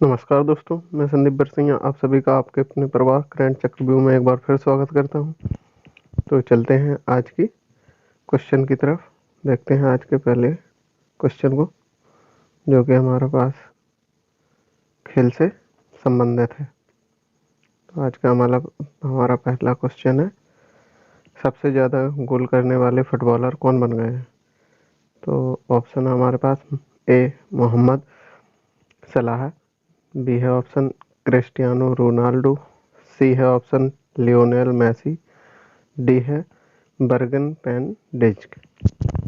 नमस्कार दोस्तों, मैं संदीप बरसिंह आप सभी का आपके अपने प्रवाह करंट चक्रव्यूह में एक बार फिर स्वागत करता हूं। तो चलते हैं आज की क्वेश्चन की तरफ। देखते हैं आज के पहले क्वेश्चन को, जो कि हमारे पास खेल से संबंधित है। तो आज का हमारा पहला क्वेश्चन है, सबसे ज़्यादा गोल करने वाले फुटबॉलर कौन बन गए हैं? तो ऑप्शन है हमारे पास ए मोहम्मद सलाह, बी है ऑप्शन क्रिस्टियानो रोनाल्डो, सी है ऑप्शन लियोनेल मेसी, डी है बर्गन पेन डिज्क।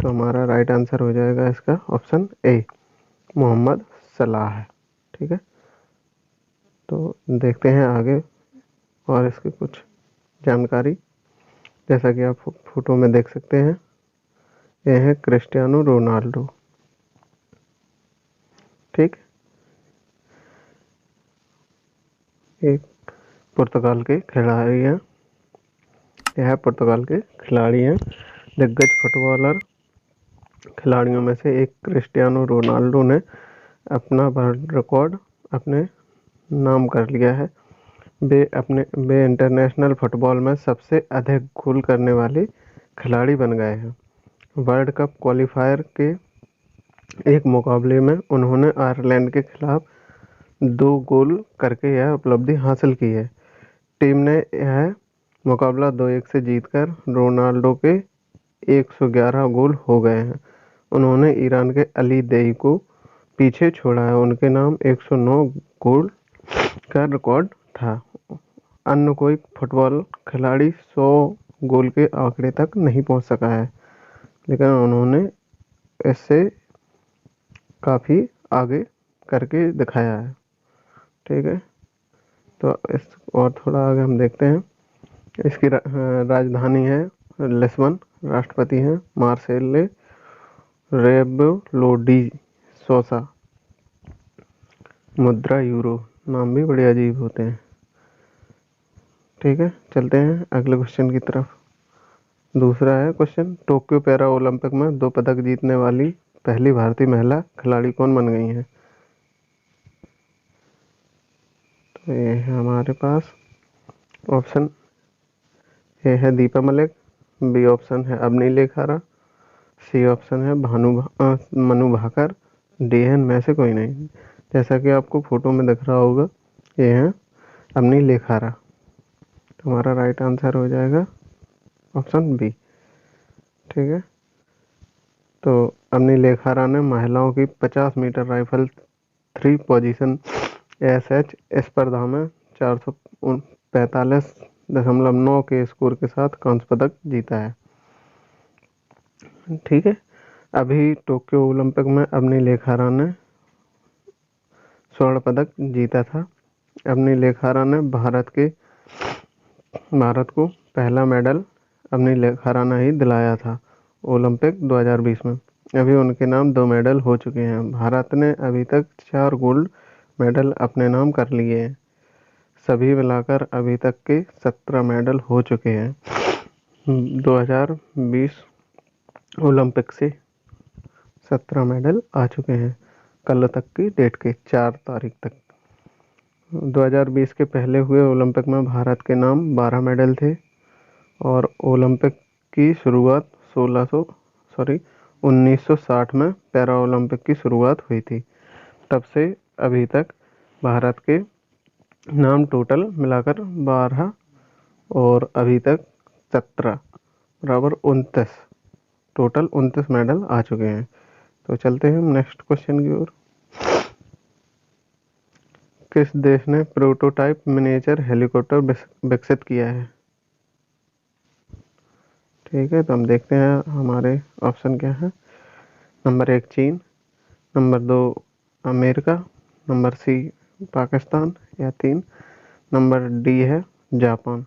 तो हमारा राइट आंसर हो जाएगा इसका ऑप्शन ए मोहम्मद सलाह है। ठीक है, तो देखते हैं आगे और इसकी कुछ जानकारी। जैसा कि आप फोटो में देख सकते हैं, ये है क्रिस्टियानो रोनाल्डो। ठीक, एक पुर्तगाल के खिलाड़ी हैं। यह पुर्तगाल के खिलाड़ी हैं। दिग्गज फुटबॉलर खिलाड़ियों में से एक क्रिस्टियानो रोनाल्डो ने अपना वर्ल्ड रिकॉर्ड अपने नाम कर लिया है। वे इंटरनेशनल फुटबॉल में सबसे अधिक गोल करने वाले खिलाड़ी बन गए हैं। वर्ल्ड कप क्वालिफायर के एक मुकाबले में उन्होंने आयरलैंड के खिलाफ 2 गोल करके यह उपलब्धि हासिल की है। टीम ने यह मुकाबला 2-1 से जीतकर रोनाल्डो के 111 गोल हो गए हैं। उन्होंने ईरान के अली देई को पीछे छोड़ा है। उनके नाम 109 गोल का रिकॉर्ड था। अन्य कोई फुटबॉल खिलाड़ी 100 गोल के आंकड़े तक नहीं पहुंच सका है, लेकिन उन्होंने इससे काफ़ी आगे करके दिखाया है। ठीक है, तो इस और थोड़ा आगे हम देखते हैं। इसकी राजधानी है लिस्बन। राष्ट्रपति हैं मार्सेलो रेबलो डी सोसा। मुद्रा यूरो। नाम भी बड़े अजीब होते हैं। ठीक है, चलते हैं अगले क्वेश्चन की तरफ। दूसरा है क्वेश्चन, टोक्यो पैरा ओलंपिक में 2 पदक जीतने वाली पहली भारतीय महिला खिलाड़ी कौन बन गई हैं? तो ये है हमारे पास ऑप्शन ए है दीपा मलिक, बी ऑप्शन है अवनी लेखारा, सी ऑप्शन है मनु भाकर, डी है इनमें से कोई नहीं। जैसा कि आपको फोटो में दिख रहा होगा, ये है अवनी लेखारा। तो हमारा राइट आंसर हो जाएगा ऑप्शन बी। ठीक है, तो अवनी लेखारा ने महिलाओं की 50 मीटर राइफल 3 पोजीशन एसएच स्पर्धा में 445.9 के स्कोर के साथ कांस्य पदक जीता है। ठीक है, अभी टोक्यो ओलंपिक में अवनी लेखारा ने स्वर्ण पदक जीता था। अवनी लेखारा ने भारत को पहला मेडल अवनी लेखारा ने ही दिलाया था ओलंपिक 2020 में। अभी उनके नाम 2 मेडल हो चुके हैं। भारत ने अभी तक 4 गोल्ड मेडल अपने नाम कर लिए हैं। सभी मिलाकर अभी तक के 17 मेडल हो चुके हैं। 2020 ओलंपिक से 17 मेडल आ चुके हैं कल तक की डेट के 4 तारीख तक। 2020 के पहले हुए ओलंपिक में भारत के नाम 12 मेडल थे और ओलंपिक की शुरुआत 1960 में पैरा ओलंपिक की शुरुआत हुई थी। तब से अभी तक भारत के नाम टोटल मिलाकर 12 और अभी तक 17 बराबर 29, टोटल 29 मेडल आ चुके हैं। तो चलते हैं नेक्स्ट क्वेश्चन की ओर। किस देश ने प्रोटोटाइप मिनिएचर हेलीकॉप्टर विकसित किया है? ठीक है, तो हम देखते हैं हमारे ऑप्शन क्या है। नंबर 1 चीन, number 2 America, number C Pakistan या 3 नंबर डी है जापान।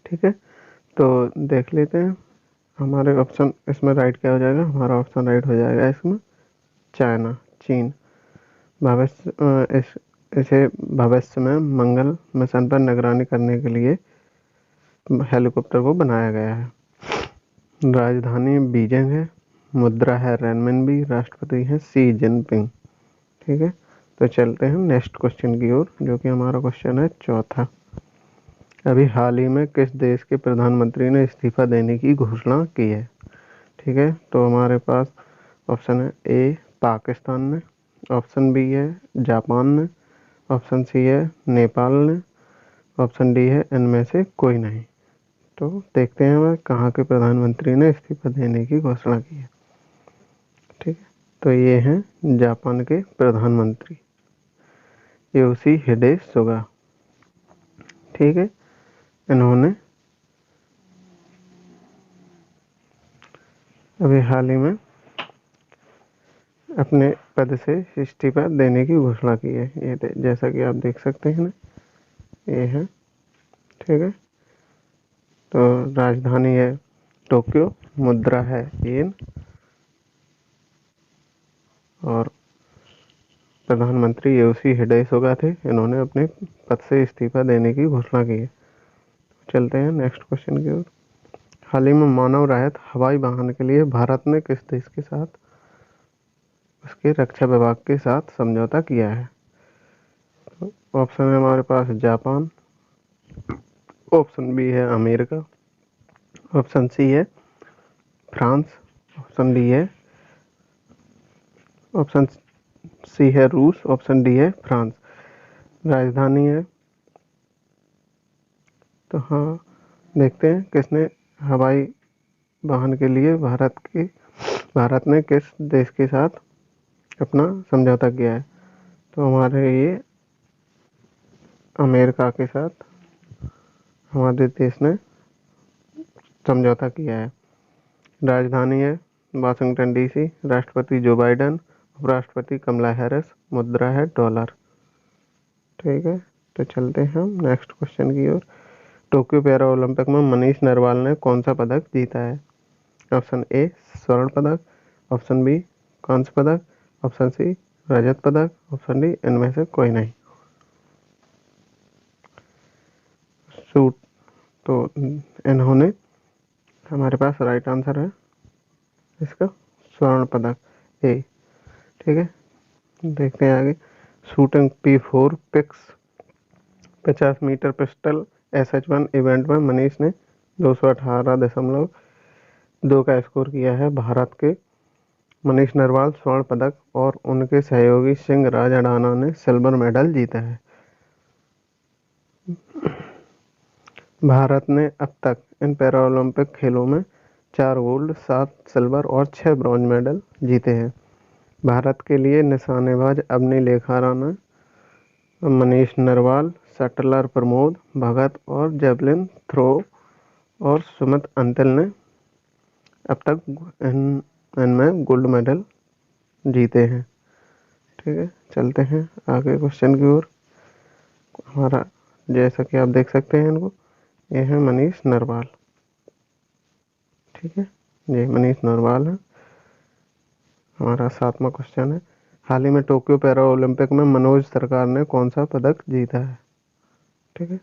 ठीक है, तो देख लेते हैं हमारे ऑप्शन इसमें राइट क्या हो जाएगा। हमारा ऑप्शन राइट हो जाएगा इसमें चाइना, चीन। इसे भविष्य में मंगल मिशन पर निगरानी करने के लिए हेलीकॉप्टर को बनाया गया है। राजधानी बीजिंग है, मुद्रा है रेनमिनबी, राष्ट्रपति है शी जिनपिंग। ठीक है, तो चलते हैं नेक्स्ट क्वेश्चन की ओर, जो कि हमारा क्वेश्चन है चौथा। अभी हाल ही में किस देश के प्रधानमंत्री ने इस्तीफा देने की घोषणा की है? ठीक है, तो हमारे पास ऑप्शन है ए पाकिस्तान ने, ऑप्शन बी है जापान ने, ऑप्शन सी है नेपाल ने, ऑप्शन डी है इनमें से कोई नहीं। तो देखते हैं वह कहाँ के प्रधानमंत्री ने इस्तीफा देने की घोषणा की है। ठीक है, तो ये हैं जापान के प्रधानमंत्री योशिहिडे सुगा। ठीक है, इन्होंने अभी हाल ही में अपने पद से इस्तीफा देने की घोषणा की है। ये जैसा कि आप देख सकते हैं ना, ये है। ठीक है, तो राजधानी है टोक्यो, मुद्रा है येन, और प्रधानमंत्री योशिहिडे सुगा थे। इन्होंने अपने पद से इस्तीफा देने की घोषणा की है। चलते हैं नेक्स्ट क्वेश्चन की ओर। हाल ही में मानव रहित हवाई वाहन के लिए भारत ने किस देश के साथ उसके रक्षा विभाग के साथ समझौता किया है? ऑप्शन है हमारे पास जापान, ऑप्शन बी है अमेरिका, ऑप्शन सी है फ्रांस, ऑप्शन डी है ऑप्शन सी है रूस, ऑप्शन डी है फ्रांस। राजधानी है, तो हाँ, देखते हैं किसने हवाई वाहन के लिए भारत ने किस देश के साथ अपना समझौता किया है। तो हमारे ये अमेरिका के साथ हमारे देश ने समझौता किया है। राजधानी है वाशिंगटन डीसी, राष्ट्रपति जो बाइडन, उपराष्ट्रपति कमला हैरिस, मुद्रा है डॉलर। ठीक है, तो चलते हैं हम नेक्स्ट क्वेश्चन की ओर। टोक्यो पैरा ओलंपिक में मनीष नरवाल ने कौन सा पदक जीता है? ऑप्शन ए स्वर्ण पदक, ऑप्शन बी कांस्य पदक, ऑप्शन सी रजत पदक, ऑप्शन डी इनमें से कोई नहीं। शूट, तो इन्होंने, हमारे पास राइट आंसर है इसका स्वर्ण पदक ए। ठीक है, देखते हैं आगे। शूटिंग P4 पिक्स 50 मीटर पिस्टल SH1 इवेंट में मनीष ने 218.2 का स्कोर किया है। भारत के मनीष नरवाल स्वर्ण पदक और उनके सहयोगी सिंह राज अडाना ने सिल्वर मेडल जीता है। भारत ने अब तक इन पैरालंपिक खेलों में 4 गोल्ड, 7 सिल्वर और 6 ब्रॉन्ज मेडल जीते हैं। भारत के लिए निशानेबाज अवनी लेखा राणा, मनीष नरवाल, शटलर प्रमोद भगत और जेवलिन थ्रो और सुमित अंतिल ने अब तक इनमें गोल्ड मेडल जीते हैं। ठीक है, चलते हैं आगे क्वेश्चन की ओर। हमारा, जैसा कि आप देख सकते हैं इनको, ये है मनीष नरवाल। ठीक है, ये मनीष नरवाल है। हमारा 7वां क्वेश्चन है। हाल ही में टोक्यो पैरा ओलंपिक में मनोज सरकार ने कौन सा पदक जीता है? ठीक है,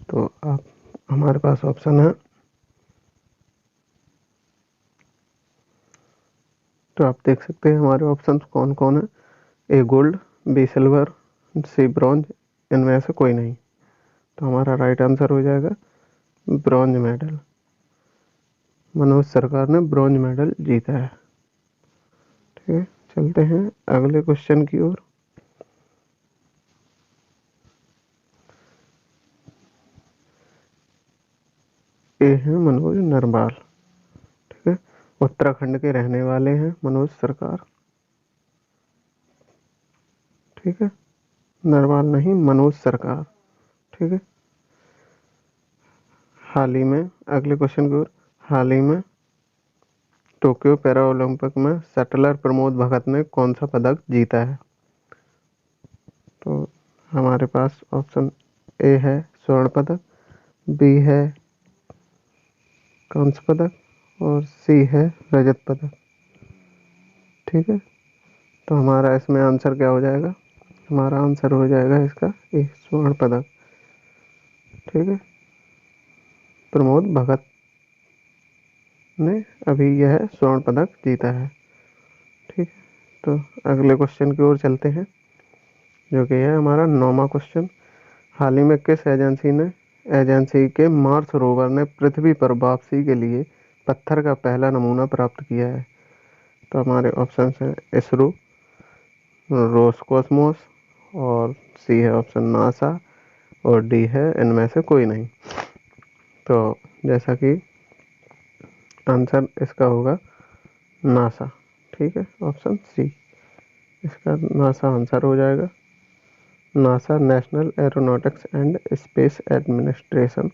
तो आप, हमारे पास ऑप्शन है, तो आप देख सकते हैं हमारे ऑप्शंस कौन कौन है। ए गोल्ड, बी सिल्वर, सी ब्रॉन्ज, इनमें से कोई नहीं। तो हमारा राइट आंसर हो जाएगा ब्रॉन्ज मेडल। मनोज सरकार ने ब्रॉन्ज मेडल जीता है। ठीक है, चलते हैं अगले क्वेश्चन की ओर। ये है मनोज नरवाल। ठीक है, उत्तराखंड के रहने वाले हैं मनोज सरकार। ठीक है, नरवाल नहीं, मनोज सरकार। ठीक है, हाल ही में, अगले क्वेश्चन की ओर। हाल ही में टोक्यो पैरा ओलंपिक में शटलर प्रमोद भगत ने कौन सा पदक जीता है? तो हमारे पास ऑप्शन ए है स्वर्ण पदक, बी है कांस्य पदक और सी है रजत पदक। ठीक है, तो हमारा इसमें आंसर क्या हो जाएगा? हमारा आंसर हो जाएगा इसका ए स्वर्ण पदक। ठीक है, प्रमोद भगत ने अभी यह स्वर्ण पदक जीता है। ठीक है, तो अगले क्वेश्चन की ओर चलते हैं, जो कि है हमारा 9वां क्वेश्चन। हाल ही में किस एजेंसी के मार्स रोवर ने पृथ्वी पर वापसी के लिए पत्थर का पहला नमूना प्राप्त किया है? तो हमारे ऑप्शन हैं इसरो, रोसकॉस्मोस, और सी है ऑप्शन नासा, और डी है इनमें से कोई नहीं। तो जैसा कि आंसर इसका होगा नासा। ठीक है, ऑप्शन सी इसका नासा आंसर हो जाएगा। NASA national aeronautics and space administration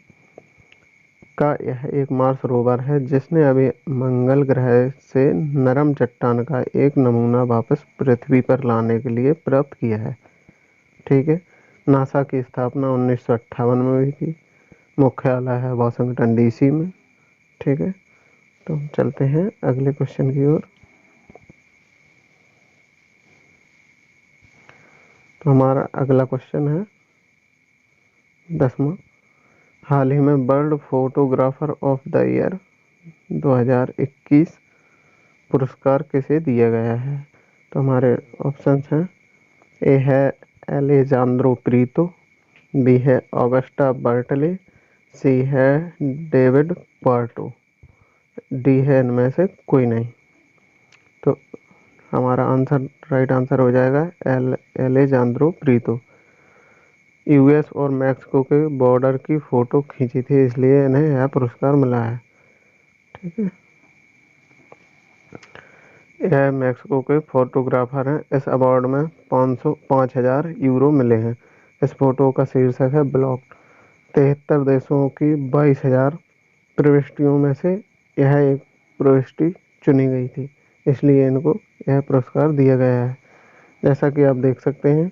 का यह एक मार्स रोवर है जिसने अभी मंगल ग्रह से नरम चट्टान का एक नमूना वापस पृथ्वी पर लाने के लिए प्राप्त किया है। ठीक है, नासा की स्थापना 1958 में हुई थी। मुख्यालय है वाशिंगटन डीसी में। ठीक है, तो हम चलते हैं अगले क्वेश्चन की ओर। तो हमारा अगला क्वेश्चन है 10वां। हाल ही में world photographer of the year 2021 पुरस्कार किसे दिया गया है? तो हमारे ऑप्शंस हैं, ए है एलेजांद्रो प्रीतो, बी है ऑगस्टा बर्टले, सी है डेविड पार्टो, डी है इनमें से कोई नहीं। तो हमारा आंसर राइट आंसर हो जाएगा एलेजांद्रो प्रीतो। यूएस और मैक्सिको के बॉर्डर की फोटो खींची थी, इसलिए इन्हें यह पुरस्कार मिला है। ठीक है, यह मैक्सिको के फोटोग्राफर हैं। इस अवार्ड में 5,000 यूरो मिले हैं। इस फोटो का शीर्षक है ब्लॉक। 73 देशों की 22,000 प्रविष्टियों में से यह एक प्रविष्टि चुनी गई थी, इसलिए इनको यह पुरस्कार दिया गया है। जैसा कि आप देख सकते हैं,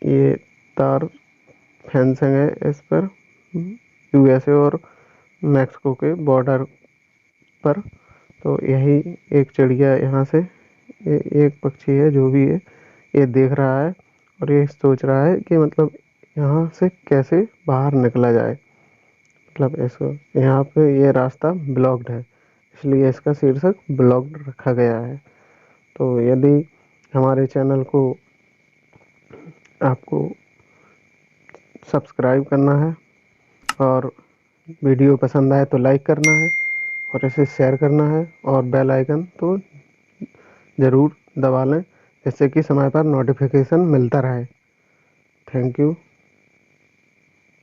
ये तार फेंसिंग है इस पर, यूएसए और मैक्सिको के बॉर्डर पर। तो यही एक चिड़िया यहाँ से एक पक्षी है जो भी है, ये देख रहा है और ये सोच रहा है कि मतलब यहाँ से कैसे बाहर निकला जाए। मतलब इसको यहाँ पे ये रास्ता ब्लॉक्ड है, इसलिए इसका शीर्षक ब्लॉक्ड रखा गया है। तो यदि हमारे चैनल को आपको सब्सक्राइब करना है और वीडियो पसंद आए तो लाइक करना है और इसे शेयर करना है, और बेल आइकन तो ज़रूर दबा लें जिससे कि समय पर नोटिफिकेशन मिलता रहे। Thank you.